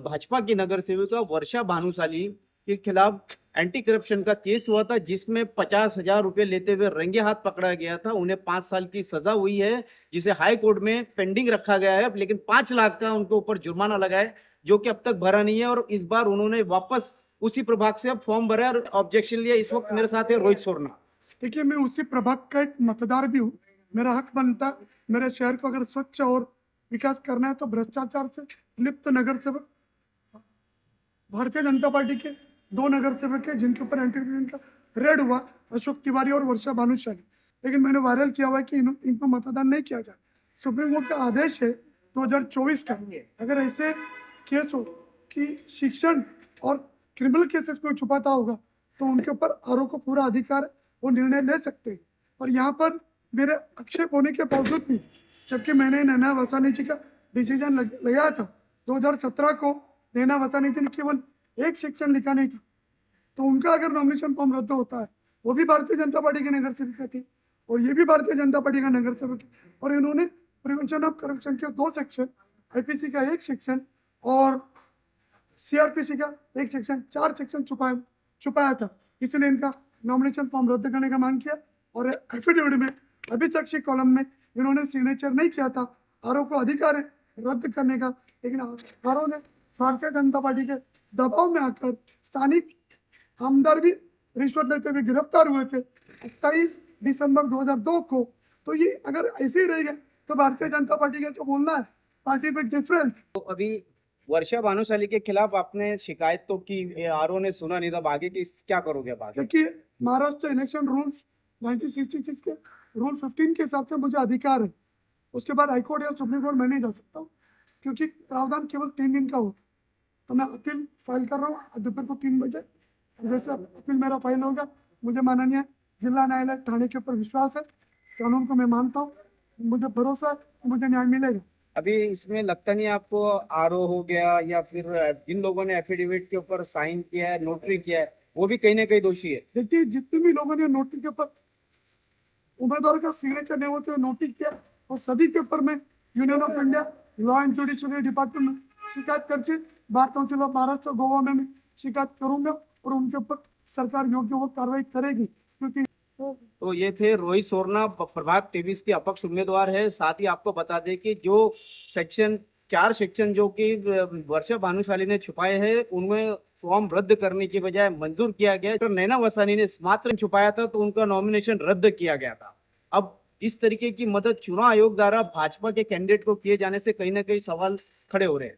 भाजपा की नगर सेविका वर्षा भानुशाली के खिलाफ एंटी करप्शन का केस हुआ था, जिसमें 50,000 रुपए लेते हुए रंगे हाथ पकड़ा गया था। उन्हें 5 साल की सजा हुई है, जिसे हाई कोर्ट में पेंडिंग रखा गया है। लेकिन 5 लाख का उनके ऊपर जुर्माना लगा है, जो कि अब तक भरा नहीं है। और इस बार उन्होंने वापस उसी प्रभाग से अब फॉर्म भरा और ऑब्जेक्शन लिया। इस वक्त मेरे साथ है रोहित सोरना। देखिए, मैं उसी प्रभाग का एक मतदार भी हूँ। मेरा हक बनता है, मेरे शहर को अगर स्वच्छ और विकास करना है तो भ्रष्टाचार से लिप्त नगर सेवक, भारतीय जनता पार्टी के 2 नगर सेवक है जिनके ऊपर एंटी करप्शन का रेड हुआ, अशोक तिवारी और वर्षा भानुशाली। लेकिन मैंने वायरल किया हुआ है कि इनको मतदान नहीं किया जाए। सुप्रीम कोर्ट का आदेश है 2024 का। अगर ऐसे केस हो कि शिक्षण और क्रिमिनल केसेस को छुपाता होगा तो उनके ऊपर आरोप को पूरा अधिकार है, वो निर्णय ले सकते हैं। और यहाँ पर मेरे आक्षेप होने के बावजूद भी, जबकि मैंने नैना वसानी जी का डिसीजन लगाया था 2017 को, नैना वसानी जी ने केवल एक सेक्शन लिखा नहीं था, तो उनका अगर नॉमिनेशन फॉर्म रद्द होता है, वो भी भारतीय जनता पार्टी के नगर सेविका थी और ये भी भारतीय जनता पार्टी का नगर सेवक है। और इन्होंने प्रिवेंशन ऑफ करप्शन के 2 सेक्शन, आईपीसी का 1 सेक्शन और सीआरपीसी का 1 सेक्शन, 4 सेक्शन छुपाया था। इसलिए इनका नॉमिनेशन फॉर्म रद्द करने का मांग किया। और एफिडेविट में अभिसाक्षी कॉलम में इन्होंने सिग्नेचर नहीं किया था। आरोप को अधिकार है रद्द करने का, लेकिन आरोप ने भारतीय जनता पार्टी के दबाव में आकर स्थानिक आमदार भी रिश्वत लेते हुए गिरफ्तार हुए थे 28 दिसंबर 2002 को। तो ये अगर ऐसे ही रहेगा तो भारतीय जनता पार्टी का जो बोलना है पार्टी पे डिफरेंस। तो अभी वर्षा भानुशाली के खिलाफ आपने शिकायत तो की, आरओ ने सुना नहीं था। आगे की क्या करोगे अब आगे? देखिए, महाराष्ट्र इलेक्शन रूल्स 1966 के रूल 15 के हिसाब से मुझे अधिकार है। उसके बाद हाईकोर्ट या सुप्रीम कोर्ट मैं नहीं जा सकता हूँ, क्योंकि प्रावधान केवल 3 दिन का होता है। तो मैं अपील फाइल कर रहा हूँ दोपहर को 3 बजे। जैसे अपील मेरा फाइल होगा, मुझे माननीय जिला न्यायालय ठाणे के ऊपर विश्वास है, कानून को मैं मानता हूँ, मुझे भरोसा है कि मुझे न्याय मिलेगा। अभी इसमें लगता नहीं आपको आरओ हो गया या फिर जिन लोगों ने एफिडेविट के ऊपर साइन किया है, नोटरी किया है, वो भी कहीं ना कहीं दोषी है? देखिए, जितने भी लोगों ने नोटरी के ऊपर उम्मीदवार का सिग्नेचर नहीं होते नोटिस किया, और सभी के ऊपर में union of India law and judiciary department में शिकायत करके bar council of Maharashtra Goa में मैं शिकायत करूंगा और उनके ऊपर सरकार योग्य वो कार्रवाई करेगी। क्योंकि तो ये थे रोहित सोरना, प्रभाग 23 के अपक्ष उम्मीदवार है। साथ ही आपको बता दें कि जो सेक्शन 4 सेक्शन जो कि वर्षा भानुशाली ने छुपाए हैं, उनमें फॉर्म रद्द करने की बजाय मंजूर किया गया। तो नैना वसानी ने मात्र छुपाया था तो उनका नॉमिनेशन रद्द किया गया था। अब इस तरीके की मदद चुनाव आयोग द्वारा भाजपा के कैंडिडेट को किए जाने से कहीं ना कहीं सवाल खड़े हो रहे हैं।